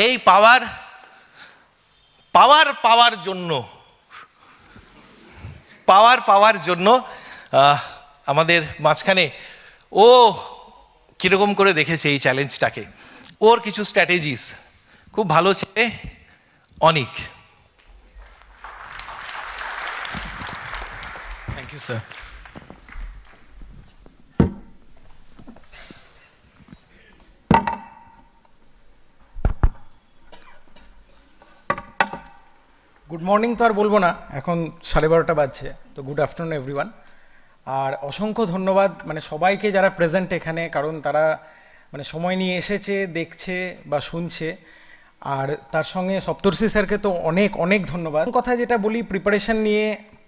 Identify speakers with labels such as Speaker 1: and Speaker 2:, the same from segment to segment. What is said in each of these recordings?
Speaker 1: এই পাওয়ার পাওয়ার পাওয়ার জন্য পাওয়ার জন্য আমাদের মাঝখানে ও কীরকম করে দেখেছে এই চ্যালেঞ্জটাকে, ওর কিছু স্ট্র্যাটেজিস খুব ভালো ছেলে Anik.
Speaker 2: Thank you sir. Good morning তো আর বলবো না, এখন 12:30 বাজছে, তো গুড আফটারনুন এভরিওয়ান। আর অসংখ্য ধন্যবাদ মানে সবাইকে যারা প্রেজেন্ট এখানে, কারণ তারা মানে সময় নিয়ে এসেছে, দেখছে বা শুনছে। আর তার সঙ্গে সপ্তর্ষি স্যারকে তো অনেক অনেক ধন্যবাদ। কথা যেটা বলি প্রিপারেশন নিয়ে,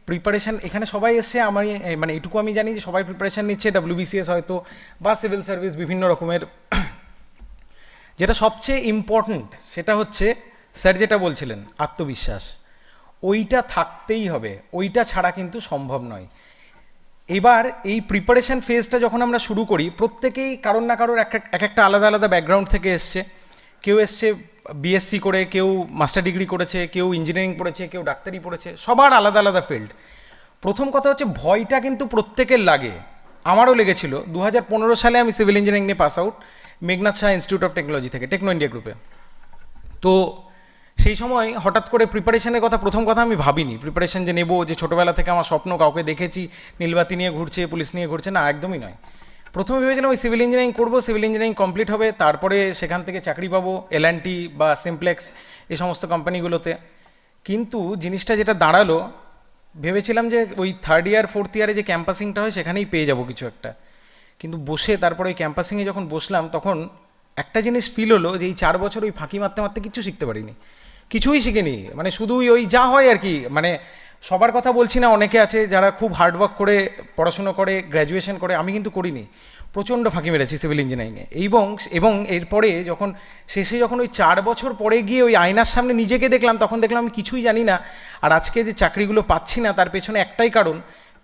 Speaker 2: প্রিপারেশন এখানে সবাই এসছে, আমি মানে এটুকু আমি জানি যে সবাই প্রিপারেশন নিচ্ছে, WBCS হয়তো বা সিভিল সার্ভিস বিভিন্ন রকমের। যেটা সবচেয়ে ইম্পর্ট্যান্ট সেটা হচ্ছে স্যার যেটা বলছিলেন আত্মবিশ্বাস, ওইটা থাকতেই হবে, ওইটা ছাড়া কিন্তু সম্ভব নয়। এবার এই প্রিপারেশন ফেজটা যখন আমরা শুরু করি, প্রত্যেকেই কারোর না কারোর এক একটা আলাদা আলাদা ব্যাকগ্রাউন্ড থেকে এসছে। কেউ এসছে BSc করে, কেউ মাস্টার ডিগ্রি করেছে, কেউ ইঞ্জিনিয়ারিং পড়েছে, কেউ ডাক্তারি পড়েছে, সবার আলাদা আলাদা ফিল্ড। প্রথম কথা হচ্ছে ভয়টা কিন্তু প্রত্যেকের লাগে, আমারও লেগেছিল। 2015 সালে আমি সিভিল ইঞ্জিনিয়ারিং নিয়ে pass out Meghnath Saha institute of technology থেকে, টেকনো ইন্ডিয়া গ্রুপে। তো সেই সময় হঠাৎ করে প্রিপারেশনের কথা, প্রথম কথা আমি ভাবিনি প্রিপারেশন যে নেব, যে ছোটোবেলা থেকে আমার স্বপ্ন, কাউকে দেখেছি নীলবাতি নিয়ে ঘুরছে, পুলিশ নিয়ে ঘুরছে, না একদমই নয়। প্রথমে ভেবেছিলাম ওই সিভিল ইঞ্জিনিয়ারিং করবো, সিভিল ইঞ্জিনিয়ারিং কমপ্লিট হবে, তারপরে সেখান থেকে চাকরি পাবো L&T বা সিমপ্লেক্স এই সমস্ত কোম্পানিগুলোতে। কিন্তু জিনিসটা যেটা দাঁড়ালো, ভেবেছিলাম যে ওই 3rd ইয়ার 4th ইয়ারে যে ক্যাম্পাসিংটা হয় সেখানেই পেয়ে যাবো কিছু একটা। কিন্তু বসে তারপরে ওই ক্যাম্পাসিংয়ে যখন বসলাম, তখন একটা জিনিস ফিল হলো যে এই 4 বছর ওই ফাঁকি মারতে মারতে কিছু শিখতে পারিনি, কিছুই শিখিনি। মানে শুধুই ওই যা হয় আর কি, মানে সবার কথা বলছি না, অনেকে আছে যারা খুব হার্ডওয়ার্ক করে পড়াশুনো করে, গ্র্যাজুয়েশন করে, আমি কিন্তু করিনি, প্রচণ্ড ফাঁকি মেরেছি সিভিল ইঞ্জিনিয়ারিংয়ে। এবং এরপরে যখন শেষে যখন ওই 4 বছর পরে গিয়ে ওই আয়নার সামনে নিজেকে দেখলাম, তখন দেখলাম আমি কিছুই জানি না। আর আজকে যে চাকরিগুলো পাচ্ছি না, তার পেছনে একটাই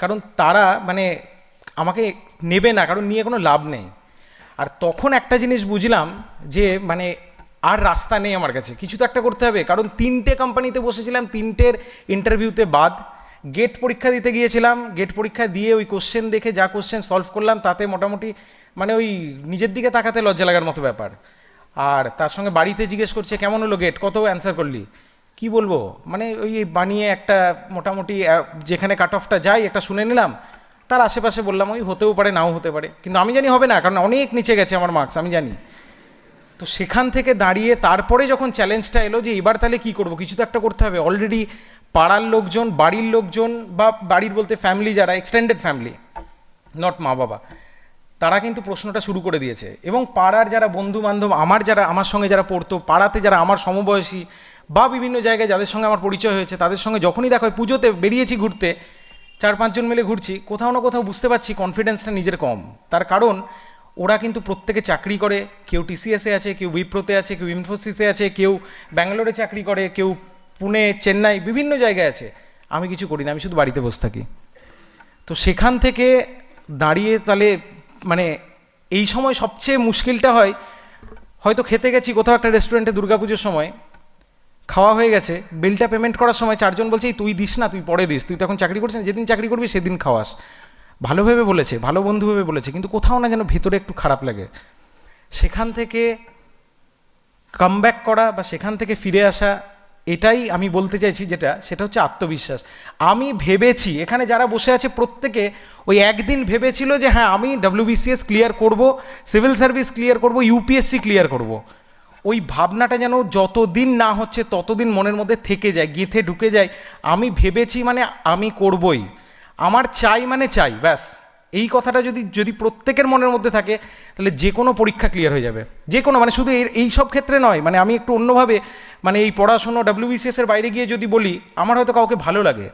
Speaker 2: কারণ তারা মানে আমাকে নেবে না, কারণ নিয়ে কোনো লাভ নেই। আর তখন একটা জিনিস বুঝলাম যে মানে আর রাস্তা নেই আমার কাছে, কিছু তো একটা করতে হবে। কারণ 3টে কোম্পানিতে বসেছিলাম, 3টের ইন্টারভিউতে বাদ। গেট পরীক্ষা দিতে গিয়েছিলাম, গেট পরীক্ষা দিয়ে ওই কোশ্চেন দেখে যা কোশ্চেন সলভ করলাম, তাতে মোটামুটি মানে ওই নিজের দিকে তাকাতে লজ্জা লাগার মতো ব্যাপার। আর তার সঙ্গে বাড়িতে জিজ্ঞেস করছে কেমন হলো গেট, কত অ্যান্সার করলি, কি বলবো, মানে ওই বানিয়ে একটা মোটামুটি যেখানে কাট অফটা যায় একটা শুনে নিলাম, তার আশেপাশে বললাম ওই হতেও পারে নাও হতে পারে, কিন্তু আমি জানি হবে না, কারণ অনেক নিচে গেছে আমার মার্কস, আমি জানি। তো সেখান থেকে দাঁড়িয়ে তারপরে যখন চ্যালেঞ্জটা এলো যে এবার তাহলে কী করবো, কিছু তো একটা করতে হবে। অলরেডি পাড়ার লোকজন, বাড়ির লোকজন, বা বাড়ির বলতে ফ্যামিলি, যারা এক্সটেন্ডেড ফ্যামিলি, নট মা বাবা, তারা কিন্তু প্রশ্নটা শুরু করে দিয়েছে। এবং পাড়ার যারা বন্ধু বান্ধব, আমার সঙ্গে যারা পড়তো, পাড়াতে যারা আমার সমবয়সী বা বিভিন্ন জায়গায় যাদের সঙ্গে আমার পরিচয় হয়েছে, তাদের সঙ্গে যখনই দেখা হয়, পুজোতে বেরিয়েছি ঘুরতে, 4-5 জন মিলে ঘুরছি, কোথাও না কোথাও বুঝতে পারছি কনফিডেন্সটা নিজের কম। তার কারণ ওরা কিন্তু প্রত্যেকে চাকরি করে, কেউ TCS-এ আছে, কেউ উইপ্রোতে আছে, কেউ ইনফোসিসে আছে, কেউ ব্যাঙ্গালোরে চাকরি করে, কেউ পুনে, চেন্নাই, বিভিন্ন জায়গায় আছে। আমি কিছু করি না, আমি শুধু বাড়িতে বসে থাকি। তো সেখান থেকে দাঁড়িয়ে তাহলে মানে এই সময় সবচেয়ে মুশকিলটা হয়, হয়তো খেতে গেছি কোথাও একটা রেস্টুরেন্টে দুর্গাপুজোর সময়, খাওয়া হয়ে গেছে, বিলটা পেমেন্ট করার সময় 4 জন বলছে তুই দিস না, তুই পরে দিস, তুই তো এখন চাকরি করছিস না, যেদিন চাকরি করবি সেদিন খাওয়াস। ভালো ভেবে বলেছে, ভালো বন্ধু ভেবে বলেছে, কিন্তু কোথাও না যেন ভেতরে একটু খারাপ লাগে। সেখান থেকে কামব্যাক করা বা সেখান থেকে ফিরে আসা, এটাই আমি বলতে চাইছি, সেটা হচ্ছে আত্মবিশ্বাস। আমি ভেবেছি, এখানে যারা বসে আছে প্রত্যেকে ওই একদিন ভেবেছিল যে হ্যাঁ আমি WBCS ক্লিয়ার করব, সিভিল সার্ভিস ক্লিয়ার করব, UPSC ক্লিয়ার করব। ওই ভাবনাটা যেন যতদিন না হচ্ছে ততদিন মনের মধ্যে থেকে যায়, গেঁথে ঢুকে যায়। আমি ভেবেছি মানে আমি করবই, আমার চাই মানে চাই, ব্যাস। এই কথাটা যদি প্রত্যেকের মনের মধ্যে থাকে, তাহলে যে কোনো পরীক্ষা ক্লিয়ার হয়ে যাবে, যে কোনো, মানে শুধু এই সব ক্ষেত্রে নয়। মানে আমি একটু অন্যভাবে, মানে এই পড়াশুনো WBCS-এর বাইরে গিয়ে যদি বলি, আমার হয়তো কাউকে ভালো লাগে,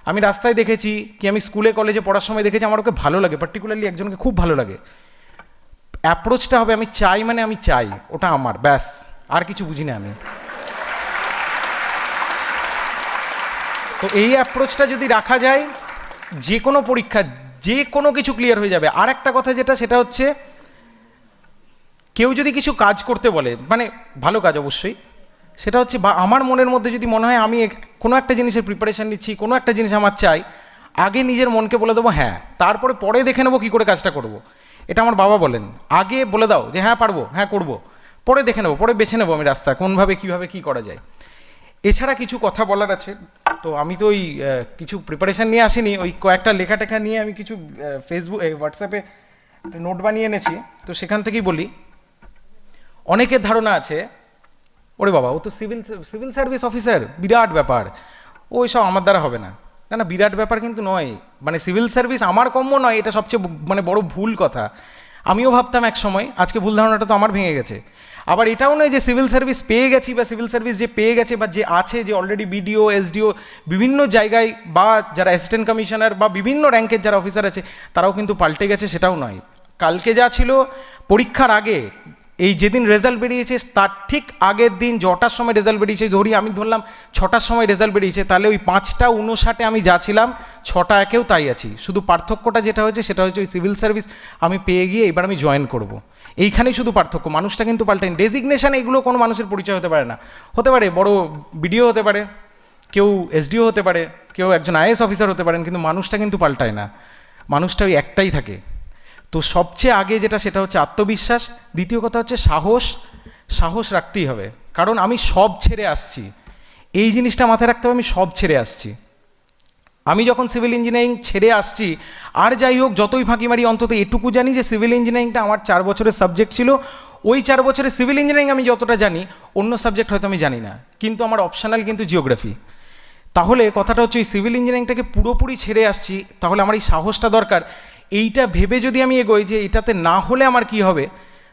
Speaker 2: আমি রাস্তায় দেখেছি, কি আমি স্কুলে কলেজে পড়ার সময় দেখেছি, আমার ওকে ভালো লাগে, পার্টিকুলারলি একজনকে খুব ভালো লাগে। অ্যাপ্রোচটা হবে আমি চাই মানে আমি চাই, ওটা আমার, ব্যাস, আর কিছু বুঝি না আমি। তো এই অ্যাপ্রোচটা যদি রাখা যায়, যে কোনো পরীক্ষা, যে কোনো কিছু ক্লিয়ার হয়ে যাবে। আর একটা কথা সেটা হচ্ছে, কেউ যদি কিছু কাজ করতে বলে, মানে ভালো কাজ অবশ্যই, সেটা হচ্ছে বা আমার মনের মধ্যে যদি মনে হয় আমি কোনো একটা জিনিসের প্রিপারেশান নিচ্ছি, কোনো একটা জিনিস আমার চাই, আগে নিজের মনকে বলে দেবো হ্যাঁ, তারপরে পরে দেখে নেবো কী করে কাজটা করব। এটা আমার বাবা বলেন, আগে বলে দাও যে হ্যাঁ পারবো, হ্যাঁ করব, পরে দেখে নেবো, পরে বেছে নেবো আমি রাস্তা কোনভাবে কীভাবে কী করা যায়। এছাড়া কিছু কথা বলার আছে, তো আমি তো ওই কিছু প্রিপারেশান নিয়ে আসিনি, ওই কয়েকটা লেখা টেখা নিয়ে আমি কিছু ফেসবুক হোয়াটসঅ্যাপে নোট বানিয়ে এনেছি, তো সেখান থেকেই বলি। অনেকের ধারণা আছে ওরে বাবা ও তো সিভিল সার্ভিস অফিসার, বিরাট ব্যাপার, ওই সব আমার দ্বারা হবে না। না না, বিরাট ব্যাপার কিন্তু নয়, মানে সিভিল সার্ভিস আমার কম্য নয়, এটা সবচেয়ে মানে বড় ভুল কথা। আমিও ভাবতাম এক সময়, আজকে ভুল ধারণাটা তো আমার ভেঙে গেছে। আবার এটাও নয় যে সিভিল সার্ভিস পেয়ে গেছি বা সিভিল সার্ভিস যে পেয়ে গেছে বা যে আছে, যে অলরেডি বিডিও এসডিও বিভিন্ন জায়গায় বা যারা অ্যাসিস্ট্যান্ট কমিশনার বা বিভিন্ন র্যাঙ্কের যারা অফিসার আছে তারাও কিন্তু পাল্টে গেছে, সেটাও নয়। কালকে যা ছিল পরীক্ষার আগে, এই যেদিন রেজাল্ট বেরিয়েছে তার ঠিক আগের দিন যটার সময় রেজাল্ট বেরিয়েছে, আমি ধরলাম 6টার সময় রেজাল্ট বেরিয়েছে, তাহলে ওই 5:59 আমি যা ছিলাম 6:01 তাই আছি। শুধু পার্থক্যটা যেটা হয়েছে সেটা হচ্ছে ওই সিভিল সার্ভিস আমি পেয়ে গিয়ে এবার আমি জয়েন করব। এইখানেই শুধু পার্থক্য, মানুষটা কিন্তু পাল্টায়নি। ডেজিগনেশন এগুলো কোনো মানুষের পরিচয় হতে পারে না, হতে পারে বড় বিডিও হতে পারে, কেউ এসডিও হতে পারে, কেউ একজন আইএস অফিসার হতে পারেন, কিন্তু মানুষটা কিন্তু পাল্টায় না, মানুষটা ওই একটাই থাকে। তো সবচেয়ে আগে যেটা সেটা হচ্ছে আত্মবিশ্বাস, দ্বিতীয় কথা হচ্ছে সাহস রাখতেই হবে, কারণ আমি সব ছেড়ে আসছি, এই জিনিসটা মাথায় রাখতে হবে, আমি সব ছেড়ে আসছি। আমি যখন সিভিল ইঞ্জিনিয়ারিং ছেড়ে আসছি, আর যাই হোক যতই ফাঁকি মারি, অন্তত এটুকু জানি যে সিভিল ইঞ্জিনিয়ারিংটা আমার 4 বছরের সাবজেক্ট ছিল, ওই 4 বছরের সিভিল ইঞ্জিনিয়ারিং আমি যতটা জানি অন্য সাবজেক্ট হয়তো আমি জানি না, কিন্তু আমার অপশনাল কিন্তু জিওগ্রাফি। তাহলে কথাটা হচ্ছে ওই সিভিল ইঞ্জিনিয়ারিংটাকে পুরোপুরি ছেড়ে আসছি, তাহলে আমার এই সাহসটা দরকার। এইটা ভেবে যদি আমি এগোই যে এটাতে না হলে আমার কি হবে,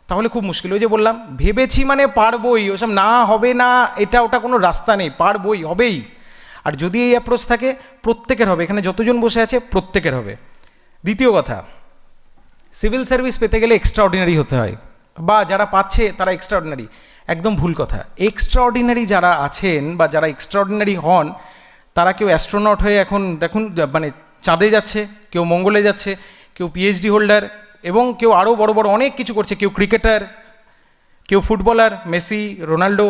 Speaker 2: তাহলে খুব মুশকিল। ওই যে বললাম ভেবেছি মানে পারবই, ওসব না হবে না এটা ওটা কোনো রাস্তা নেই, পারবই, হবেই। আর যদি এই অ্যাপ্রোচ থাকে প্রত্যেকের হবে, এখানে যতজন বসে আছে প্রত্যেকের হবে। দ্বিতীয় কথা, সিভিল সার্ভিস পেতে গেলে এক্সট্রাঅর্ডিনারি হতে হয়, বা যারা পাচ্ছে তারা এক্সট্রাঅর্ডিনারি, একদম ভুল কথা। এক্সট্রাঅর্ডিনারি যারা আছেন বা যারা এক্সট্রাঅর্ডিনারি হন, তারা কেউ অ্যাস্ট্রোনট হয়ে এখন দেখুন মানে চাঁদে যাচ্ছে, কেউ মঙ্গলে যাচ্ছে, কেউ পিএইচডি হোল্ডার, এবং কেউ আরও বড় বড় অনেক কিছু করছে, কেউ ক্রিকেটার, কেউ ফুটবলার, মেসি, রোনাল্ডো।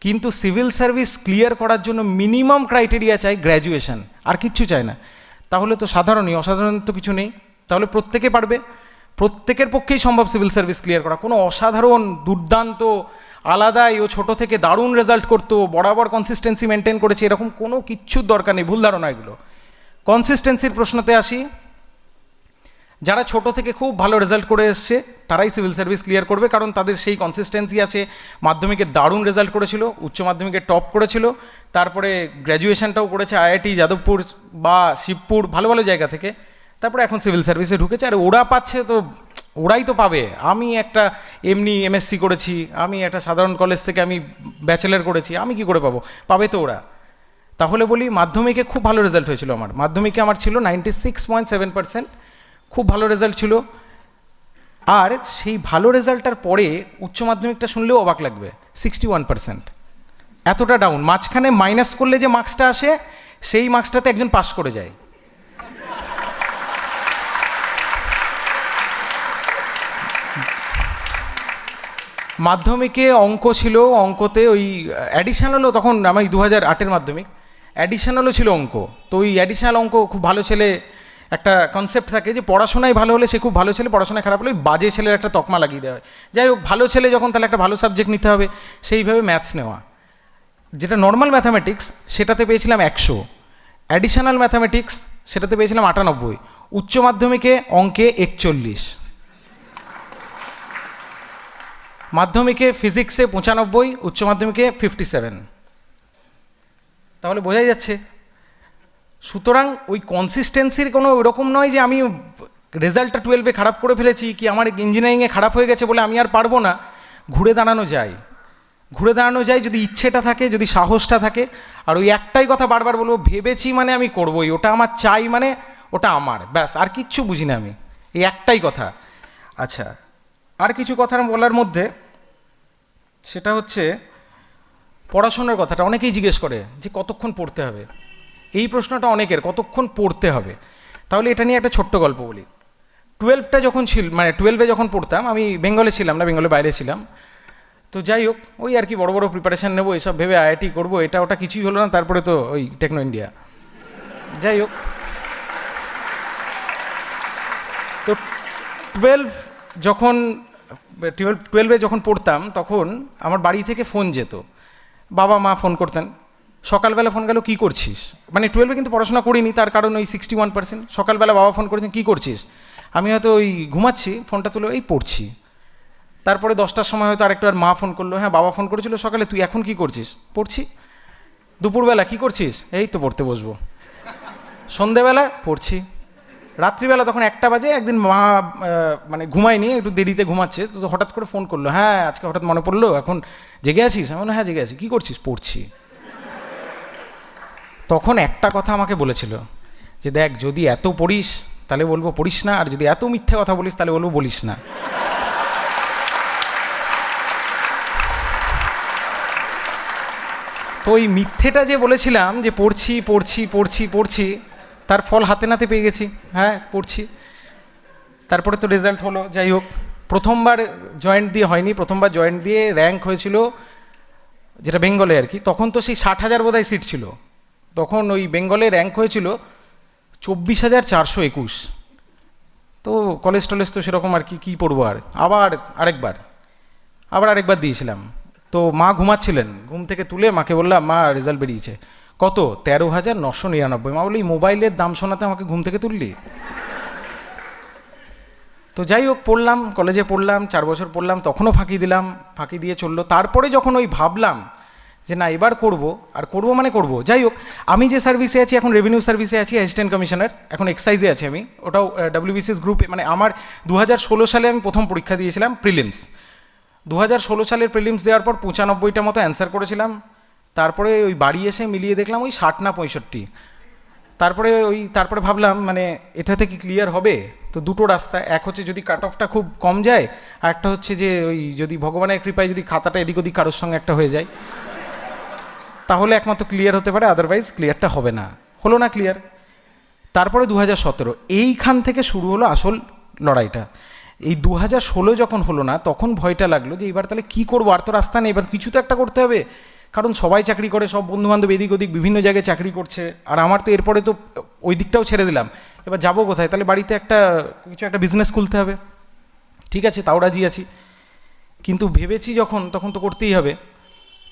Speaker 2: কিন্তু সিভিল সার্ভিস ক্লিয়ার করার জন্য মিনিমাম ক্রাইটেরিয়া চাই গ্র্যাজুয়েশন, আর কিচ্ছু চায় না। তাহলে তো সাধারণই, অসাধারণ তো কিছু নেই, তাহলে প্রত্যেকে পারবে, প্রত্যেকের পক্ষেই সম্ভব সিভিল সার্ভিস ক্লিয়ার করা। কোনো অসাধারণ দুর্দান্ত আলাদাই ও ছোটো থেকে দারুণ রেজাল্ট করতো, বরাবর কনসিস্টেন্সি মেনটেন করেছে, এরকম কোনো কিচ্ছুর দরকার নেই, ভুল ধারণা এগুলো। কনসিস্টেন্সির প্রশ্নতে আসি, যারা ছোট থেকে খুব ভালো রেজাল্ট করে এসছে তারাই সিভিল সার্ভিস ক্লিয়ার করবে, কারণ তাদের সেই কনসিস্টেন্সি আছে। মাধ্যমিকে দারুণ রেজাল্ট করেছিল, উচ্চ মাধ্যমিকে টপ করেছিল, তারপরে গ্র্যাজুয়েশনটাও করেছে আইআইটি যাদবপুর বা শিবপুর, ভালো ভালো জায়গা থেকে, তারপরে এখন সিভিল সার্ভিসে ঢুকেছে। আর ওরা পাচ্ছে তো ওরাই তো পাবে, আমি একটা এমনি এমএসসি করেছি, আমি একটা সাধারণ কলেজ থেকে আমি ব্যাচেলার করেছি, আমি কি করে পাবো? পাবে তো ওরা। তাহলে বলি মাধ্যমিকে খুব ভালো রেজাল্ট হয়েছিল আমার, মাধ্যমিকে আমার ছিল 96.7%, খুব ভালো রেজাল্ট ছিল। আর সেই ভালো রেজাল্টটার পরে উচ্চ মাধ্যমিকটা শুনলেও অবাক লাগবে, 61%, এতটা ডাউন। মাঝখানে মাইনাস করলে যে মার্কসটা আসে সেই মার্কসটাতে একজন পাস করে যায়। মাধ্যমিকে অঙ্ক ছিল, অঙ্কতে ওই অ্যাডিশনালও, তখন আমি 2008-এর মাধ্যমিক, অ্যাডিশনালও ছিল অঙ্ক। তো ওই অ্যাডিশনাল অঙ্ক খুব ভালো ছেলে, একটা কনসেপ্ট থাকে যে পড়াশোনায় ভালো হলে সে খুব ভালো ছেলে, পড়াশোনায় খারাপ হলে ওই বাজে ছেলের একটা তকমা লাগিয়ে দেওয়া হয়। যাই হোক, ভালো ছেলে যখন, তাহলে একটা ভালো সাবজেক্ট নিতে হবে, সেইভাবে ম্যাথস নেওয়া। যেটা নর্মাল ম্যাথামেটিক্স সেটাতে পেয়েছিলাম 100, অ্যাডিশনাল ম্যাথামেটিক্স সেটাতে পেয়েছিলাম 98, উচ্চ মাধ্যমিকে অঙ্কে 41, মাধ্যমিকে ফিজিক্সে 95, উচ্চ মাধ্যমিকে 57। তাহলে বোঝাই যাচ্ছে। সুতরাং ওই কনসিস্টেন্সির কোনো ওরকম নয় যে আমি রেজাল্টটা 12-এ খারাপ করে ফেলেছি, কি আমার ইঞ্জিনিয়ারিংয়ে খারাপ হয়ে গেছে বলে আমি আর পারবো না। ঘুরে দাঁড়ানো যায় যদি ইচ্ছেটা থাকে, যদি সাহসটা থাকে। আর ওই একটাই কথা বারবার বলবো, ভেবেছি মানে আমি করবোই, ওটা আমার চাই মানে ওটা আমার, ব্যাস, আর কিচ্ছু বুঝি না আমি, এই একটাই কথা। আচ্ছা, আর কিছু কথা বলার মধ্যে সেটা হচ্ছে পড়াশোনার কথাটা। অনেকেই জিজ্ঞেস করে যে কতক্ষণ পড়তে হবে, এই প্রশ্নটা অনেকের, কতক্ষণ পড়তে হবে। তাহলে এটা নিয়ে একটা ছোট্ট গল্প বলি। 12টা যখন ছিল, মানে 12-এ যখন পড়তাম, আমি বেঙ্গলে ছিলাম না, বেঙ্গলের বাইরে ছিলাম। তো যাই হোক, ওই আর কি বড় বড় প্রিপারেশান নেবো এসব ভেবে আইআইটি করবো, এটা ওটা কিছুই হলো না। তারপরে তো ওই টেকনো ইন্ডিয়া। যাই হোক, তো টুয়েলভে যখন পড়তাম তখন আমার বাড়ি থেকে ফোন যেত, বাবা মা ফোন করতেন। সকালবেলা ফোন গেল, কী করছিস? মানে টুয়েলভে কিন্তু পড়াশোনা করিনি, তার কারণ ওই 61%। সকালবেলা বাবা ফোন করেছেন, কী করছিস? আমি হয়তো ওই ঘুমাচ্ছি, ফোনটা তুলে এই পড়ছি। তারপরে 10টার সময় হয়তো আরেকবার মা ফোন করলো, হ্যাঁ বাবা ফোন করেছিল সকালে, তুই এখন কী করছিস? পড়ছি। দুপুরবেলা কী করছিস? এই তো পড়তে বসবো। সন্ধেবেলা পড়ছি। রাত্রিবেলা তখন 1টা বাজে, একদিন মা মানে ঘুমায়নি, একটু দেরিতে ঘুমাচ্ছে, তো হঠাৎ করে ফোন করলো, হ্যাঁ আজকে হঠাৎ মনে পড়লো এখন জেগে আছিস? আমি বললাম, হ্যাঁ জেগে আছি। কী করছিস? পড়ছি। তখন একটা কথা আমাকে বলেছিল যে দেখ, যদি এত পড়িস তাহলে বলবো পড়িস না, আর যদি এত মিথ্যে কথা বলিস তাহলে বলবো বলিস না। তো ওই মিথ্যেটা যে বলেছিলাম যে পড়ছি পড়ছি পড়ছি পড়ছি, তার ফল হাতে নাতে পেয়ে গেছি। হ্যাঁ পড়ছি। তারপরে তো রেজাল্ট হলো। যাই হোক, প্রথমবার জয়েন্ট দিয়ে হয়নি, প্রথমবার জয়েন্ট দিয়ে র্যাঙ্ক হয়েছিল যেটা বেঙ্গলে আর কি। তখন তো সেই 60,000 বোধহয় সিট ছিল, তখন ওই বেঙ্গলে র্যাঙ্ক হয়েছিল 24,421। তো কলেজ টলেজ তো সেরকম আর কি, কী পড়বো আর, আরেকবার দিয়েছিলাম। তো মা ঘুমাচ্ছিলেন, ঘুম থেকে তুলে মাকে বললাম, মা রেজাল্ট বেরিয়েছে। কত? 13,999। মা বলি, মোবাইলের দাম শোনাতে আমাকে ঘুম থেকে তুললি? তো যাই হোক, পড়লাম, কলেজে পড়লাম, 4 বছর পড়লাম, তখনও ফাঁকি দিলাম, ফাঁকি দিয়ে চললো। তারপরে যখন ওই ভাবলাম যে না এবার করব, আর করব মানে করব। যাই হোক, আমি যে সার্ভিসে আছি এখন, রেভিনিউ সার্ভিসে আছি, অ্যাসিস্ট্যান্ট কমিশনার, এখন এক্সাইজে আছি আমি, ওটাও WBCS গ্রুপে। মানে আমার 2016 সালে আমি প্রথম পরীক্ষা দিয়েছিলাম প্রিলিমস। 2016 সালের প্রিলিমস দেওয়ার পর 95টা মতো অ্যান্সার করেছিলাম। তারপরে ওই বাড়ি এসে মিলিয়ে দেখলাম ওই 60 না 65। তারপরে ভাবলাম মানে এটাতে কি ক্লিয়ার হবে? তো দুটো রাস্তা, এক হচ্ছে যদি কাট অফটা খুব কম যায়, আর একটা হচ্ছে যে ওই যদি ভগবানের কৃপায় যদি খাতাটা এদিক ওদিক কারোর সঙ্গে একটা হয়ে যায়, তাহলে একমাত্র ক্লিয়ার হতে পারে, আদারওয়াইজ ক্লিয়ারটা হবে না। হলো না ক্লিয়ার। তারপরে 2017, এইখান থেকে শুরু হলো আসল লড়াইটা। এই 2016 যখন হলো না, তখন ভয়টা লাগলো যে এবার তাহলে কী করবো, আর তো রাস্তা নেই, এবার কিছু তো একটা করতে হবে। কারণ সবাই চাকরি করে, সব বন্ধুবান্ধব এদিক ওদিক বিভিন্ন জায়গায় চাকরি করছে, আর আমার তো এরপরে তো ওই দিকটাও ছেড়ে দিলাম। এবার যাবো কোথায়? তাহলে বাড়িতে কিছু একটা বিজনেস খুলতে হবে। ঠিক আছে, তাও রাজি আছি, কিন্তু ভেবেছি যখন, তখন তো করতেই হবে।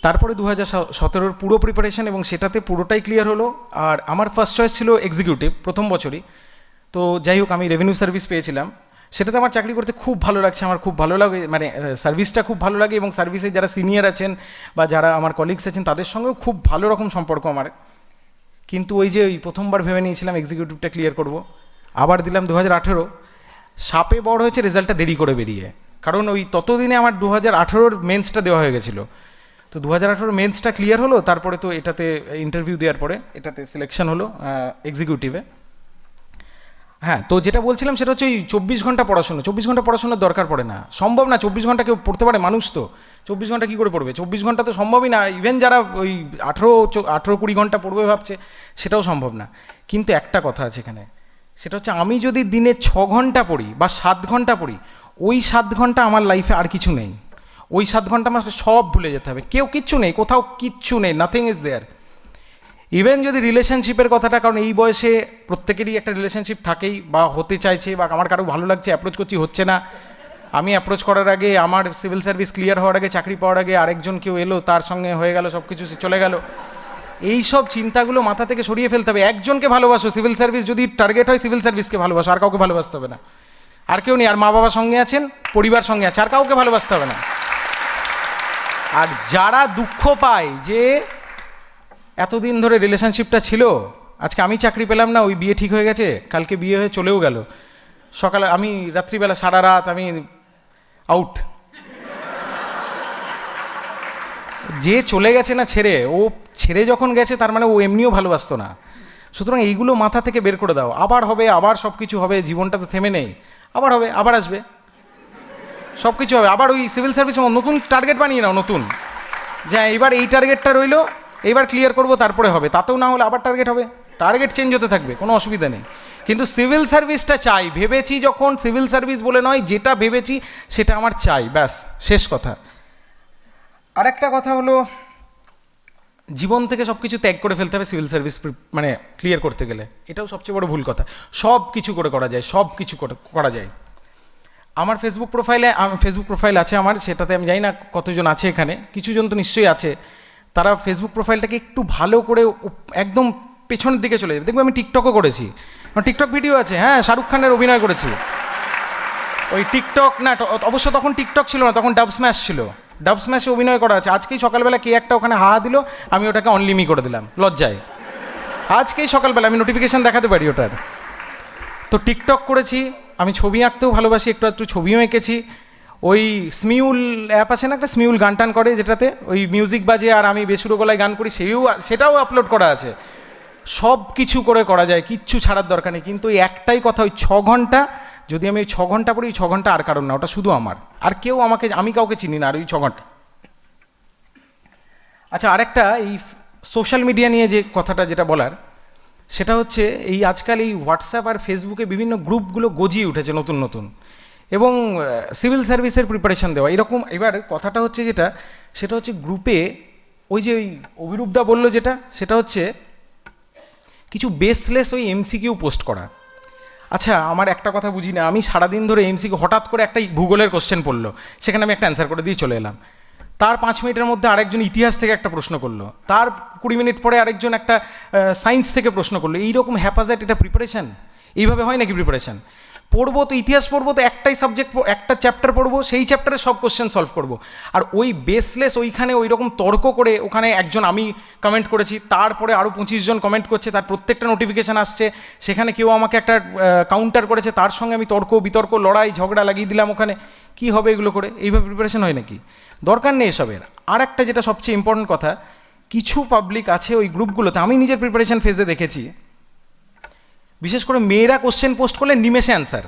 Speaker 2: তারপরে 2017 পুরো প্রিপারেশন, এবং সেটাতে পুরোটাই ক্লিয়ার হলো। আর আমার ফার্স্ট চয়েস ছিল এক্সিকিউটিভ প্রথম বছরই। তো যাই হোক, আমি রেভিনিউ সার্ভিস পেয়েছিলাম, সেটাতে আমার চাকরি করতে খুব ভালো লাগছে, আমার খুব ভালো লাগে, মানে সার্ভিসটা খুব ভালো লাগে, এবং সার্ভিসে যারা সিনিয়র আছেন বা যারা আমার কলিগস আছেন তাদের সঙ্গেও খুব ভালো রকম সম্পর্ক আমার। কিন্তু ওই যে ওই প্রথমবার ভেবে নিয়েছিলাম এক্সিকিউটিভটা ক্লিয়ার করব, আবার দিলাম 2018। সাপে বড় হয়েছে রেজাল্টটা দেরি করে বেরিয়ে, কারণ ওই ততদিনে আমার 2018 মেন্সটা দেওয়া হয়ে গেছিলো। তো 2018 মেন্সটা ক্লিয়ার হলো, তারপরে তো এটাতে ইন্টারভিউ দেওয়ার পরে এটাতে সিলেকশন হলো এক্সিকিউটিভে। হ্যাঁ, তো যেটা বলছিলাম সেটা হচ্ছে ওই 24 ঘন্টা পড়াশোনা। 24 ঘন্টা পড়াশোনার দরকার পড়ে না, সম্ভব না। 24 ঘন্টা কেউ পড়তে পারে? মানুষ তো 24 ঘন্টা কী করে পড়বে? 24 ঘন্টা তো সম্ভবই না। ইভেন যারা ওই 18-20 ঘন্টা পড়বে ভাবছে, সেটাও সম্ভব না। কিন্তু একটা কথা আছে এখানে, সেটা হচ্ছে আমি যদি দিনে 6 ঘন্টা পড়ি বা 7 ঘন্টা পড়ি, ওই 7 ঘন্টা আমার লাইফে আর কিছু নেই। ওই 7 ঘন্টা আমাকে সব ভুলে যেতে হবে, কিচ্ছু নেই, কোথাও কিচ্ছু নেই, নাথিং ইজ দেয়ার। ইভেন যদি রিলেশনশিপের কথাটা, কারণ এই বয়সে প্রত্যেকেরই একটা রিলেশনশিপ থাকেই, বা হতে চাইছে, বা আমার কারো ভালো লাগছে, অ্যাপ্রোচ করছি, হচ্ছে না। আমি অ্যাপ্রোচ করার আগে, আমার সিভিল সার্ভিস ক্লিয়ার হওয়ার আগে, চাকরি পাওয়ার আগে আরেকজন কেউ এলো, তার সঙ্গে হয়ে গেল, সব কিছু চলে গেল। এই সব চিন্তাগুলো মাথা থেকে সরিয়ে ফেলতে হবে। একজনকে ভালোবাসো, সিভিল সার্ভিস যদি টার্গেট হয়, সিভিল সার্ভিসকে ভালোবাসো, আর কাউকে ভালোবাসতে হবে না। আর কেউ নেই, আর মা বাবার সঙ্গে আছেন, পরিবার সঙ্গে আছে, আর কাউকে ভালোবাসতে হবে না। আর যারা দুঃখ পায় যে এতদিন ধরে রিলেশনশিপটা ছিল, আজকে আমি চাকরি পেলাম না, ওই বিয়ে ঠিক হয়ে গেছে, কালকে বিয়ে হয়ে চলেও গেল, সকালে আমি রাত্রিবেলা সারা রাত আমি আউট, যে চলে গেছে না ছেড়ে, ও ছেড়ে যখন গেছে তার মানে ও এমনিও ভালোবাসতো না। সুতরাং এইগুলো মাথা থেকে বের করে দাও। আবার হবে, আবার সব কিছু হবে, জীবনটা তো থেমে নেই, আবার হবে, আবার আসবে, সব কিছু হবে। আবার ওই সিভিল সার্ভিস নতুন টার্গেট বানিয়ে নাও, নতুন, যা এইবার এই টার্গেটটা রইলো, এইবার ক্লিয়ার করবো, তারপরে হবে, তাতেও না হলে আবার টার্গেট হবে, টার্গেট চেঞ্জ হতে থাকবে, কোনো অসুবিধা নেই। কিন্তু সিভিল সার্ভিসটা চাই, ভেবেছি যখন, সিভিল সার্ভিস বলে নয়, যেটা ভেবেছি সেটা আমার চাই, ব্যাস শেষ কথা। আর একটা কথা হলো, জীবন থেকে সব কিছু ত্যাগ করে ফেলতে হবে সিভিল সার্ভিস মানে ক্লিয়ার করতে গেলে। এটাও সবচেয়ে বড় ভুল কথা। সব কিছু করে করা যায়, সব কিছু করা যায়। আমার ফেসবুক প্রোফাইল আছে আমার, সেটাতে আমি জানি না কতজন আছে এখানে, কিছুজন তো নিশ্চয়ই আছে। তারা ফেসবুক প্রোফাইলটাকে একটু ভালো করে একদম পেছনের দিকে চলে যাবে, দেখবে আমি টিকটকও করেছি, আমার টিকটক ভিডিও আছে, হ্যাঁ, শাহরুখ খানের অভিনয় করেছি। ওই টিকটক না, অবশ্য তখন টিকটক ছিল না, তখন ডাব স্ম্যাশ ছিল, ডাব স্ম্যাশে অভিনয় করা আছে। আজকেই সকালবেলা কে একটা ওখানে হাহা দিল, আমি ওটাকে অনলিমি করে দিলাম লজ্জায়। আজকেই সকালবেলা আমি নোটিফিকেশান দেখাতে পারি ওটার। তো টিকটক করেছি, আমি ছবি আঁকতেও ভালোবাসি, একটু ছবিও এঁকেছি। ওই স্মিউল অ্যাপ আছে না একটা, স্মিউল গান টান করে, যেটাতে ওই মিউজিক বাজে আর আমি বেসুরো গলায় গান করি, সেটাও আপলোড করা আছে। সব কিছু করে করা যায়, কিচ্ছু ছাড়ার দরকার নেই। কিন্তু ওই একটাই কথা, ওই 6 ঘন্টা যদি আমি ওই 6 ঘন্টা পড়ি, ওই 6 ঘন্টা আর কারণ না, ওটা শুধু আমার, আর কেউ আমি কাউকে চিনি না আর ওই 6 ঘন্টা। আচ্ছা, আরেকটা এই সোশ্যাল মিডিয়া নিয়ে যে কথাটা যেটা বলার, সেটা হচ্ছে এই আজকাল এই হোয়াটসঅ্যাপ আর ফেসবুকে বিভিন্ন গ্রুপগুলো গজিয়ে উঠেছে নতুন নতুন, এবং সিভিল সার্ভিসের প্রিপারেশন দেওয়া এরকম। এবার কথাটা হচ্ছে সেটা হচ্ছে গ্রুপে ওই যে ওই অভিরূপদা বললো যেটা, সেটা হচ্ছে কিছু বেসলেস ওই এমসিকিউ পোস্ট করা। আচ্ছা, আমার একটা কথা বুঝি না, আমি সারাদিন ধরে এমসিকিউ, হঠাৎ করে একটা ভূগোলের কোশ্চেন পড়লো, সেখানে আমি একটা অ্যান্সার করে দিয়ে চলে এলাম। তার 5 মিনিটের মধ্যে আরেকজন ইতিহাস থেকে একটা প্রশ্ন করলো, তার 20 মিনিট পরে আরেকজন একটা সায়েন্স থেকে প্রশ্ন করলো। এইরকম হ্যাপাজার্ড, এটা প্রিপারেশন? এইভাবে হয় নাকি প্রিপারেশন? পড়বো তো ইতিহাস পড়বো, তো একটাই সাবজেক্ট, একটা চ্যাপ্টার পড়বো, সেই চ্যাপ্টারে সব কোশ্চেন সলভ করবো। আর ওই বেসলেস ওইখানে ওই রকম তর্ক করে, ওখানে একজন আমি কমেন্ট করেছি, তারপরে আরও 25 জন কমেন্ট করছে, তার প্রত্যেকটা নোটিফিকেশান আসছে, সেখানে কেউ আমাকে একটা কাউন্টার করেছে, তার সঙ্গে আমি তর্ক বিতর্ক লড়াই ঝগড়া লাগিয়ে দিলাম ওখানে। কি হবে এগুলো করে? এইভাবে প্রিপারেশন হয় নাকি? দরকার নেই এসবের। আর একটা যেটা সবচেয়ে ইম্পর্টেন্ট কথা, কিছু পাবলিক আছে ওই গ্রুপগুলোতে, আমি নিজের প্রিপারেশন ফেজে দেখেছি, বিশেষ করে মেয়েরা কোশ্চেন পোস্ট করলে নিমেষে অ্যান্সার।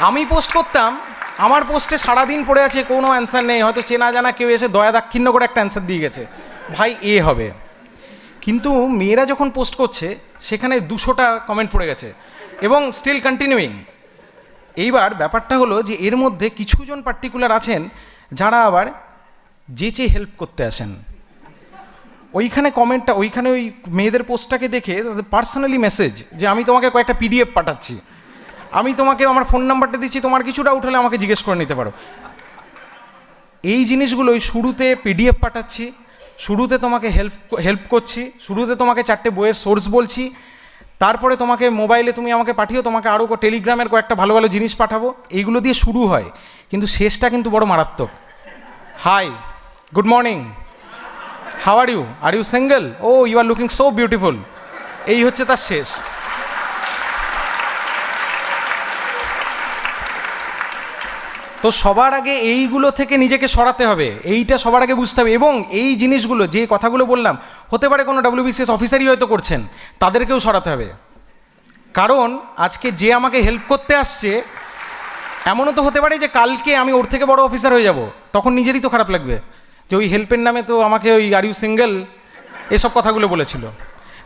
Speaker 2: আমি পোস্ট করতাম, আমার পোস্টে সারাদিন পড়ে আছে, কোনো অ্যান্সার নেই, হয়তো চেনা জানা কেউ এসে দয়া দাক্ষিণ্য করে একটা অ্যান্সার দিয়ে গেছে, ভাই এ হবে। কিন্তু মেয়েরা যখন পোস্ট করছে, সেখানে 200টা কমেন্ট পড়ে গেছে এবং স্টিল কন্টিনিউইং। এইবার ব্যাপারটা হলো যে এর মধ্যে কিছুজন পার্টিকুলার আছেন যারা আবার যেচে হেল্প করতে আসেন। ওইখানে কমেন্টটা, ওইখানে ওই মেয়েদের পোস্টটাকে দেখে তাদের পার্সোনালি মেসেজ যে আমি তোমাকে কয়েকটা পিডিএফ পাঠাচ্ছি, আমি তোমাকে আমার ফোন নাম্বারটা দিচ্ছি, তোমার কিছু ডাউট হলে আমাকে জিজ্ঞেস করে নিতে পারো। এই জিনিসগুলোই শুরুতে পিডিএফ পাঠাচ্ছি, শুরুতে তোমাকে হেল্প করছি, শুরুতে তোমাকে 4টে বইয়ের সোর্স বলছি, তারপরে তোমাকে মোবাইলে তুমি আমাকে পাঠিও, তোমাকে আরও টেলিগ্রামের কয়েকটা ভালো ভালো জিনিস পাঠাবো, এইগুলো দিয়ে শুরু হয়। কিন্তু শেষটা কিন্তু বড় মারাত্মক। Hi, good morning, how are you single, oh you are looking so beautiful, এই হচ্ছে তার শেষ। তো সবার আগে এইগুলো থেকে নিজেকে সরাতে হবে, এইটা সবার আগে বুঝতে হবে। এবং এই জিনিসগুলো, যে কথাগুলো বললাম, হতে পারে কোনো WBCS অফিসারই হয়তো করছেন, তাদেরকেও সরাতে হবে। কারণ আজকে যে আমাকে হেল্প করতে আসছে, এমনও তো হতে পারে যে কালকে আমি ওর থেকে বড় অফিসার হয়ে যাব, তখন নিজেরই তো খারাপ লাগবে যে ওই হেল্পের নামে তো আমাকে ওই আর ইউ সিঙ্গেল এসব কথাগুলো বলেছিল।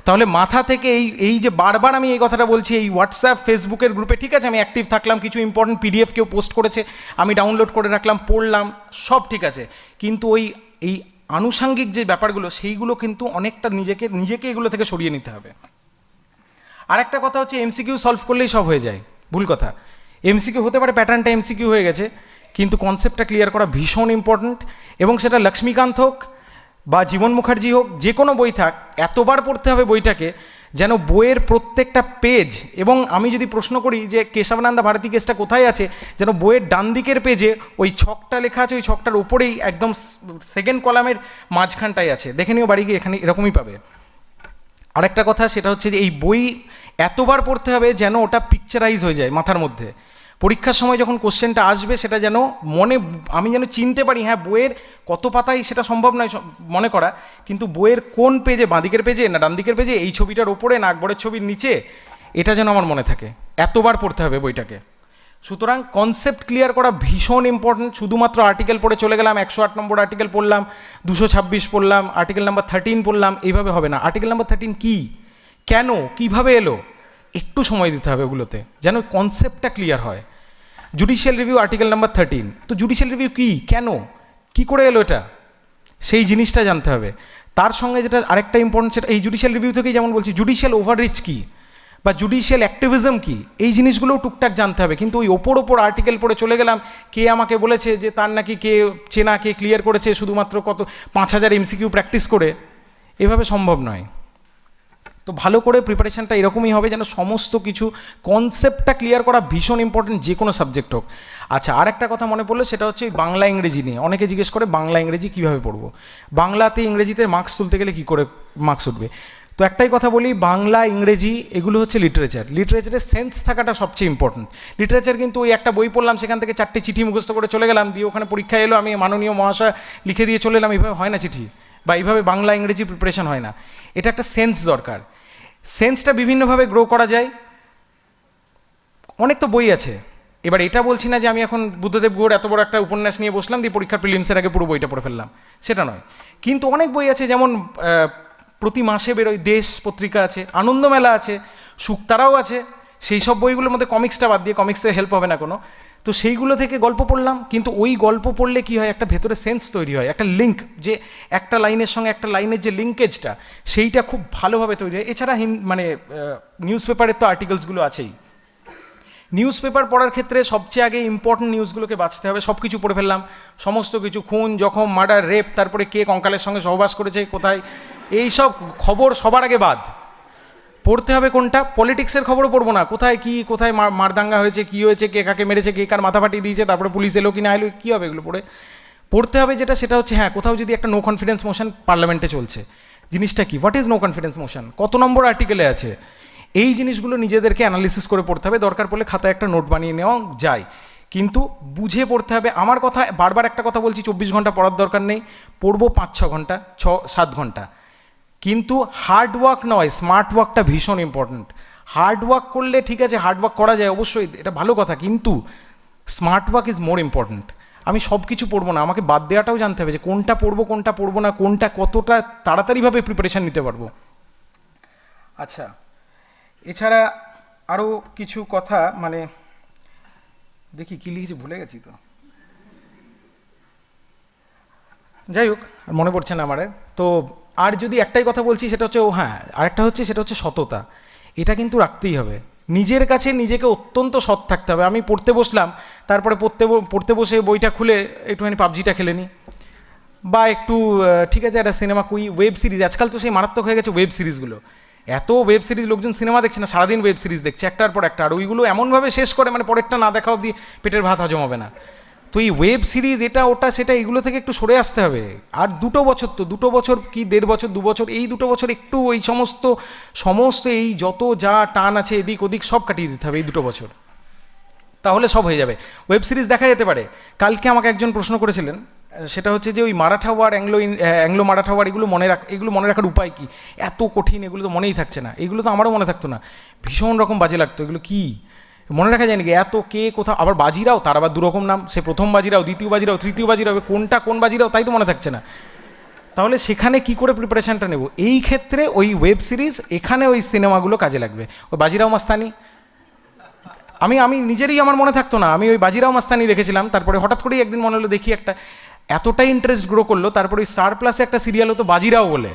Speaker 2: তাহলে মাথা থেকে এই যে বারবার আমি এই কথাটা বলছি, এই হোয়াটসঅ্যাপ ফেসবুকের গ্রুপে ঠিক আছে আমি অ্যাক্টিভ থাকলাম, কিছু ইম্পর্টেন্ট পিডিএফ কেউ পোস্ট করেছে আমি ডাউনলোড করে রাখলাম, পড়লাম, সব ঠিক আছে, কিন্তু এই আনুষাঙ্গিক যে ব্যাপারগুলো, সেইগুলো কিন্তু অনেকটা নিজেকে এগুলো থেকে সরিয়ে নিতে হবে। আর একটা কথা হচ্ছে, এমসিকিউ সলভ করলেই সব হয়ে যায়, ভুল কথা। এমসিকিউ হতে পারে প্যাটার্নটা এমসিকিউ হয়ে গেছে, কিন্তু কনসেপ্টটা ক্লিয়ার করা ভীষণ ইম্পর্ট্যান্ট। এবং সেটা লক্ষ্মীকান্ত হোক বা জীবন মুখার্জি হোক, যে কোনো বই থাক, এতবার পড়তে হবে বইটাকে যেন বইয়ের প্রত্যেকটা পেজ, এবং আমি যদি প্রশ্ন করি যে কেশবানন্দা ভারতী কেসটা কোথায় আছে, যেন বইয়ের ডান দিকের পেজে ওই ছকটা লেখা আছে, ওই ছকটার উপরেই একদম সেকেন্ড কলামের মাঝখানটায় আছে, দেখে নিও বাড়ি গিয়ে, এখানে এরকমই পাবে। আরেকটা কথা, সেটা হচ্ছে যে এই বই এতবার পড়তে হবে যেন ওটা পিকচারাইজ হয়ে যায় মাথার মধ্যে। পরীক্ষার সময় যখন কোশ্চেনটা আসবে, সেটা যেন আমি যেন চিনতে পারি, হ্যাঁ বইয়ের কত পাতায় সেটা সম্ভব নয় মনে করা, কিন্তু বইয়ের কোন পেজে, বাঁদিকের পেজে না ডান দিকের পেজে, এই ছবিটার ওপরে না আকবরের ছবির নিচে, এটা যেন আমার মনে থাকে। এতবার পড়তে হবে বইটাকে। সুতরাং কনসেপ্ট ক্লিয়ার করা ভীষণ ইম্পর্টেন্ট। শুধুমাত্র আর্টিকেল পড়ে চলে গেলাম, 108 নম্বর আর্টিকেল পড়লাম, 226 পড়লাম, আর্টিকেল নাম্বার 13 পড়লাম, এইভাবে হবে না। আর্টিকেল নাম্বার 13 কী, কেন, কিভাবে এলো, একটু সময় দিতে হবে ওগুলোতে, যেন কনসেপ্টটা ক্লিয়ার হয়। জুডিশিয়াল রিভিউ আর্টিকেল নাম্বার 13, তো জুডিশিয়াল রিভিউ কী, কেন, কি করে এলো এটা, সেই জিনিসটা জানতে হবে। তার সঙ্গে যেটা আরেকটা ইম্পর্টেন্ট, সেটা এই জুডিশিয়াল রিভিউ থেকেই যেমন বলছি, জুডিশিয়াল ওভাররিচ কী বা জুডিশিয়াল অ্যাক্টিভিজম কী, এই জিনিসগুলোও টুকটাক জানতে হবে। কিন্তু ওই ওপর আর্টিকেল পড়ে চলে গেলাম, কে আমাকে বলেছে যে তার নাকি কে চেনা, কে ক্লিয়ার করেছে শুধুমাত্র কত 5000 MCQ প্র্যাকটিস করে, এভাবে সম্ভব নয়। তো ভালো করে প্রিপারেশানটা এরকমই হবে যেন সমস্ত কিছু কনসেপ্টটা ক্লিয়ার করা ভীষণ ইম্পর্টেন্ট, যে কোনো সাবজেক্ট হোক। আচ্ছা, আর একটা কথা মনে পড়লো, সেটা হচ্ছে ওই বাংলা ইংরেজি নিয়ে। অনেকে জিজ্ঞেস করে বাংলা ইংরেজি কীভাবে পড়বো, বাংলাতে ইংরেজিতে মার্কস তুলতে গেলে কী করে মার্কস উঠবে। তো একটাই কথা বলি, বাংলা ইংরেজি এগুলো হচ্ছে লিটারেচার, লিটারেচারের সেন্স থাকাটা সবচেয়ে ইম্পর্টেন্ট। লিটারেচার কিন্তু ওই একটা বই পড়লাম, সেখান থেকে 4টে চিঠি মুখস্থ করে চলে গেলাম, দিয়ে ওখানে পরীক্ষা এলো, আমি মাননীয় মহাশয় লিখে দিয়ে চলে এলাম, এইভাবে হয় না চিঠি, বা এইভাবে বাংলা ইংরেজি প্রিপারেশন হয় না। এটা একটা সেন্স দরকার। সেন্সটা বিভিন্নভাবে গ্রো করা যায়, অনেক তো বই আছে। এবার এটা বলছি না যে আমি এখন বুদ্ধদেব গুহর এত বড় একটা উপন্যাস নিয়ে বসলাম, দিয়ে পরীক্ষার প্রিলিমসের আগে পুরো বইটা পড়ে ফেললাম, সেটা নয়। কিন্তু অনেক বই আছে, যেমন প্রতি মাসে বেরোয় দেশ পত্রিকা আছে, আনন্দমেলা আছে, শুকতারাও আছে। সেই সব বইগুলোর মধ্যে কমিক্সটা বাদ দিয়ে, কমিক্সের হেল্প হবে না কোনো, তো সেইগুলো থেকে গল্প পড়লাম। কিন্তু ওই গল্প পড়লে কি হয়, একটা ভেতরে সেন্স তৈরি হয়, একটা লিঙ্ক, যে একটা লাইনের সঙ্গে একটা লাইনের যে লিঙ্কেজটা, সেইটা খুব ভালোভাবে তৈরি হয়। এছাড়া মানে নিউজ পেপারের তো আর্টিকেলসগুলো আছেই। নিউজ পেপার পড়ার ক্ষেত্রে সবচেয়ে আগে ইম্পর্টেন্ট নিউজগুলোকে বাঁচতে হবে। সব কিছু পড়ে ফেললাম, সমস্ত কিছু, খুন, জখম, মার্ডার, রেপ, তারপরে কে কঙ্কালের সঙ্গে সহবাস করেছে কোথায়, এই সব খবর সবার আগে বাদ। পড়তে হবে কোনটা, পলিটিক্সের খবরও পড়বো না, কোথায় কি, কোথায় মারদাঙ্গা হয়েছে, কী হয়েছে, কে কাকে মেরেছে, কে কার মাথা ফাটিয়ে দিয়েছে, তারপরে পুলিশ এলো কি না এলো, কী হবে এগুলো পড়ে। পড়তে হবে যেটা, সেটা হচ্ছে হ্যাঁ, কোথাও যদি একটা নো কনফিডেন্স মোশন পার্লামেন্টে চলছে, জিনিসটা কি, what is no confidence motion, কত নম্বর আর্টিকেলে আছে, এই জিনিসগুলো নিজেদেরকে অ্যানালিসিস করে পড়তে হবে। দরকার পড়লে খাতায় একটা নোট বানিয়ে নেওয়া যায়, কিন্তু বুঝে পড়তে হবে। আমার কথা বারবার একটা কথা বলছি, 24 ঘন্টা পড়ার দরকার নেই, পড়বো 5-6 ঘন্টা, 6-7 ঘন্টা, কিন্তু হার্ড ওয়ার্ক নয়, স্মার্ট ওয়ার্কটা ভীষণ ইম্পর্ট্যান্ট। হার্ড ওয়ার্ক করলে ঠিক আছে, হার্ড ওয়ার্ক করা যায় অবশ্যই, এটা ভালো কথা, কিন্তু smart work is more important. আমি সব কিছু পড়বো না, আমাকে বাদ দেওয়াটাও জানতে হবে যে কোনটা পড়বো, কোনটা পড়বো না, কোনটা কতটা তাড়াতাড়িভাবে প্রিপারেশান নিতে পারবো। আচ্ছা, এছাড়া আরও কিছু কথা, মানে দেখি কী লিখেছি, ভুলে গেছি তো, যাই হোক মনে পড়ছে না আমার। তো আর যদি একটাই কথা বলছি, সেটা হচ্ছে হ্যাঁ, আরেকটা হচ্ছে, সেটা হচ্ছে সততা। এটা কিন্তু রাখতেই হবে, নিজের কাছে নিজেকে অত্যন্ত সৎ থাকতে হবে। আমি পড়তে বসলাম, তারপরে পড়তে বসে বইটা খুলে একটুখানি পাবজিটা খেলে নিই, বা একটু ঠিক আছে একটা সিনেমা ওয়েব সিরিজ, আজকাল তো সেই মারাত্মক হয়ে গেছে ওয়েব সিরিজগুলো, এত ওয়েব সিরিজ, লোকজন সিনেমা দেখছে না, সারাদিন ওয়েব সিরিজ দেখছে একটার পর একটা, আর ওইগুলো এমনভাবে শেষ করে, মানে পরেরটা না দেখা অবধি পেটের ভাত হজম হবে না। তো এই ওয়েব সিরিজ, এটা ওটা সেটা, এগুলো থেকে একটু সরে আসতে হবে। আর 2 বছর, তো 2 বছর কি 1.5 বছর, 2 বছর, এই 2 বছর একটু এই সমস্ত এই যত যা টান আছে এদিক ওদিক সব কাটিয়ে দিতে হবে এই 2 বছর, তাহলে সব হয়ে যাবে। ওয়েব সিরিজ দেখা যেতে পারে। কালকে আমাকে একজন প্রশ্ন করেছিলেন, সেটা হচ্ছে যে ওই Maratha war, Anglo Maratha war, এগুলো মনে রাখার উপায় কি, এত কঠিন, এগুলো তো মনেই থাকছে না। এগুলো তো আমারও মনে থাকতো না, ভীষণ রকম বাজে লাগতো, এগুলো কি মনে রাখা যায় নাকি, এত কে কোথাও, আবার বাজিরাও, তার আবার 2 রকম নাম, সে প্রথম বাজিরাও, দ্বিতীয় বাজিরাও, তৃতীয় বাজিরাও, কোনটা কোন বাজিরাও তাই তো মনে থাকছে না। তাহলে সেখানে কি করে প্রিপারেশানটা নেব, এই ক্ষেত্রে ওই ওয়েব সিরিজ, এখানে ওই সিনেমাগুলো কাজে লাগবে। ওই বাজিরাও মাস্তানি, আমি নিজেরই আমার মনে থাকতো না, আমি ওই বাজিরাও মাস্তানি দেখেছিলাম, তারপরে হঠাৎ করেই একদিন মনে হলো দেখি একটা, এতটাই ইন্টারেস্ট গ্রো করলো, তারপরে ওই স্টার প্লাসে একটা সিরিয়াল হতো বাজিরাও বলে,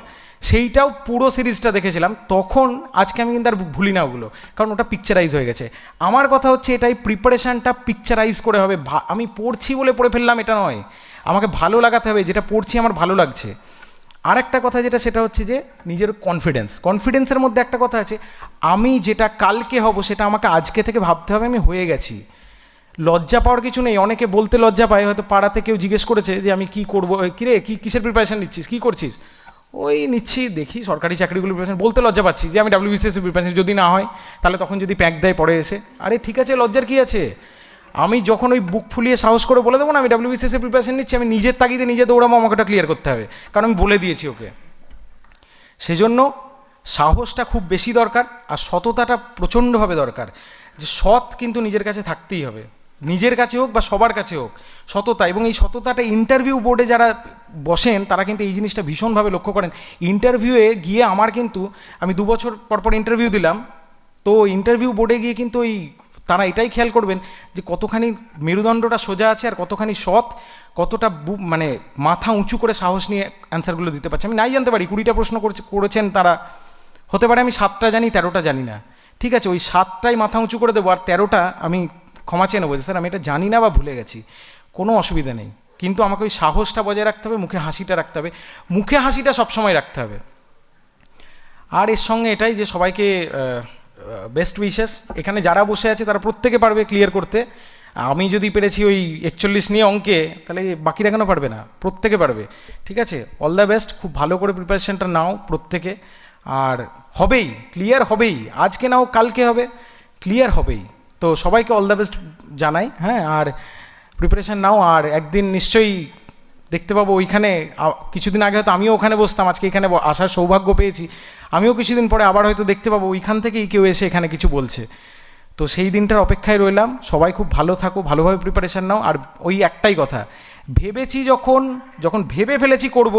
Speaker 2: সেইটাও পুরো সিরিজটা দেখেছিলাম তখন। আজকে আমি কিন্তু আর ভুলি না ওগুলো, কারণ ওটা পিকচারাইজ হয়ে গেছে। আমার কথা হচ্ছে এটাই, প্রিপারেশানটা পিকচারাইজ করে হবে। আমি পড়ছি বলে পড়ে ফেললাম এটা নয়, আমাকে ভালো লাগাতে হবে, যেটা পড়ছি আমার ভালো লাগছে। আর একটা কথা যেটা, সেটা হচ্ছে যে নিজের কনফিডেন্সের মধ্যে একটা কথা আছে, আমি যেটা কালকে হব সেটা আমাকে আজকে থেকে ভাবতে হবে আমি হয়ে গেছি। লজ্জা পাওয়ার কিছু নেই, অনেকে বলতে লজ্জা পায়, হয়তো পাড়াতে কেউ জিজ্ঞেস করেছে যে আমি কি করবো, কিরে কিসের প্রিপারেশান নিচ্ছিস, কী করছিস, ওই নিচ্ছি দেখি সরকারি চাকরিগুলো প্রিপারেশান, বলতে লজ্জা পাচ্ছি যে আমি WBCS প্রিপারেশান, যদি না হয় তাহলে তখন যদি প্যাক দেয় পরে এসে, আরে ঠিক আছে লজ্জার কী আছে, আমি যখন ওই বুক ফুলিয়ে সাহস করে বলে দেবো না আমি WBCS প্রিপারেশান নিচ্ছি, আমি নিজের তাগিদে নিজে দৌড়াবো, আমাকে ওটা ক্লিয়ার করতে হবে, কারণ আমি বলে দিয়েছি ওকে। সেজন্য সাহসটা খুব বেশি দরকার, আর সততাটা প্রচণ্ডভাবে দরকার, যে সৎ কিন্তু নিজের কাছে থাকতেই হবে, নিজের কাছে হোক বা সবার কাছে হোক, সততা। এবং এই সততাটা ইন্টারভিউ বোর্ডে যারা বসেন তারা কিন্তু এই জিনিসটা ভীষণভাবে লক্ষ্য করেন। ইন্টারভিউয়ে গিয়ে আমি 2 বছর পর ইন্টারভিউ দিলাম, তো ইন্টারভিউ বোর্ডে গিয়ে কিন্তু ওই তারা এটাই খেয়াল করবেন যে কতখানি মেরুদণ্ডটা সোজা আছে আর কতখানি সৎ, কতটা মানে মাথা উঁচু করে সাহস নিয়ে অ্যান্সারগুলো দিতে পারছে। আমি নাই জানতে পারি 20টা প্রশ্ন করেছেন তারা, হতে পারে আমি 7টা জানি 13টা জানি না, ঠিক আছে, ওই 7টাই মাথা উঁচু করে দেবো আর 13টা আমি ক্ষমা চেয়ে নেবো যে স্যার আমি এটা জানি না বা ভুলে গেছি, কোনো অসুবিধা নেই। কিন্তু আমাকে ওই সাহসটা বজায় রাখতে হবে, মুখে হাসিটা রাখতে হবে, মুখে হাসিটা সবসময় রাখতে হবে। আর এর সঙ্গে এটাই যে সবাইকে বেস্ট উইশেস। এখানে যারা বসে আছে তারা প্রত্যেকে পারবে ক্লিয়ার করতে। আমি যদি পেরেছি ওই 41 নিয়ে অঙ্কে, তাহলে বাকিরা কেন পারবে না? প্রত্যেকে পারবে, ঠিক আছে। অল দ্য বেস্ট, খুব ভালো করে প্রিপারেশনটা নাও প্রত্যেকে, আর হবেই, ক্লিয়ার হবেই, আজকে নাও কালকে হবে, ক্লিয়ার হবেই। তো সবাইকে অল দ্য বেস্ট জানাই, হ্যাঁ, আর প্রিপারেশন নাও, আর একদিন নিশ্চয়ই দেখতে পাবো ওইখানে। কিছুদিন আগে হয়তো আমিও ওখানে বসতাম, আজকে এখানে আসার সৌভাগ্য পেয়েছি, আমিও কিছুদিন পরে আবার হয়তো দেখতে পাবো ওইখান থেকেই কেউ এসে এখানে কিছু বলছে। তো সেই দিনটার অপেক্ষায় রইলাম। সবাই খুব ভালো থাকো, ভালোভাবে প্রিপারেশান নাও। আর ওই একটাই কথা, ভেবেছি যখন ভেবে ফেলেছি করব,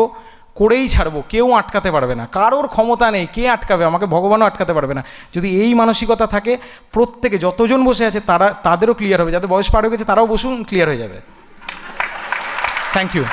Speaker 2: করেই ছাড়বো, কেউ আটকাতে পারবে না, কারোর ক্ষমতা নেই, কে আটকাবে আমাকে? ভগবানও আটকাতে পারবে না। যদি এই মানসিকতা থাকে, প্রত্যেকে যতজন বসে আছে তাদেরও ক্লিয়ার হবে, যাদের বয়স পার হয়ে গেছে তারাও বসুন, ক্লিয়ার হয়ে যাবে। Thank you.